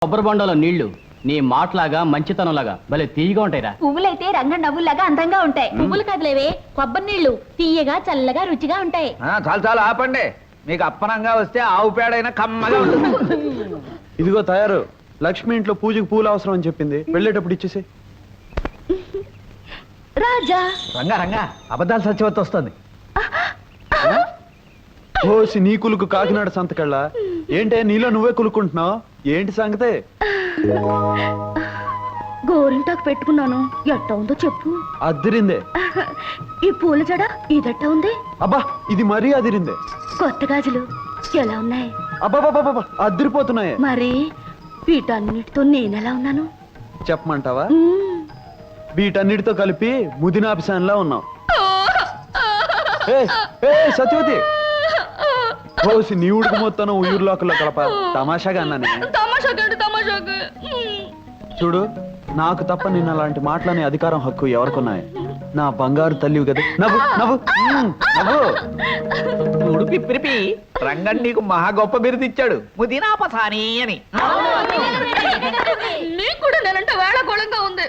కొబ్బరి బొండలో నీళ్లు నీ మాటలాగా మంచితనంలాగా భలే తీయగా ఉంటాయిరా. పువ్వులైతే రంగ నవ్వుల్లాగా అందంగా ఉంటాయి. పువ్వులు కదలేవే, కొబ్బరి నీళ్లు తీయగా చల్లగా రుచిగా ఉంటాయి. చాలు చాలు ఆపండి. మీకు అప్పనంగా వస్తే ఆవు పేడైనా కమ్మగా ఉంటుంది. ఇదిగో తయారు. లక్ష్మి ఇంట్లో పూజకి పూలు అవసరం అని చెప్పింది, వెళ్ళేటప్పుడు ఇచ్చేసి. రాజా రంగా రంగా అబద్ధాలు సత్యవతి వస్తుంది. ఓసి నీ కులుకు కాకినాడ సంతకెళ్ళా ఏంటే నీలో నువ్వే కులుకుంటున్నావు? ఏంటి సంగతే? గోరింటాకు పెట్టుకున్నాను, ఎట్ట ఉందో చెప్పు. అదిరిందే. ఈ పూల జడ ఇదట్ట ఉంది. అబ్బా ఇది మరీ అదిరిందే. కొత్త గాజులు ఎలా ఉన్నాయి? అబ్బాబాబా అదిరిపోతున్నాయే. మరి వీటన్నిటితో నేనెలా ఉన్నాను చెప్పమంటావా? వీటన్నిటితో కలిపి ముదినాభిసాన్లా ఉన్నావు. సత్యవతి ఓసి నీ ఉడుకు మొత్తం ఊర్లోకల్లో కలప తమాషాగా అన్నానే. చూడు, నాకు తప్ప నిన్న అలాంటి మాటలనే అధికారం హక్కు ఎవరికున్నాయి? నా బంగారు తల్లివి కదా. నవ్వు నవ్వు నవ్వు. ఉడిపి పిరిపి రంగన్ నీకు మహా గొప్ప బిరుదు ఇచ్చాడు, ముదినాపసాని అని. నీకు కూడా నేనంటే వేళకోళంగా ఉంది.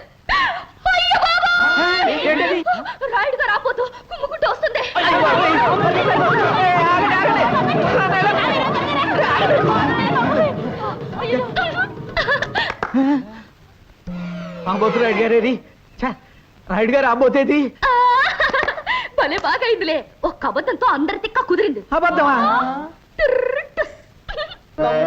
రాయుడుగా రాపోతూ కుమ్ముకుంటూ వస్తుంది. రాబోతు రాయుడు గారేది? రాయుడు గారు రాబోతేది భలే బాగా అయిందిలే. ఒక్క అబద్ధంతో అందరి తిక్క కుదిరింది. అబద్ధమా?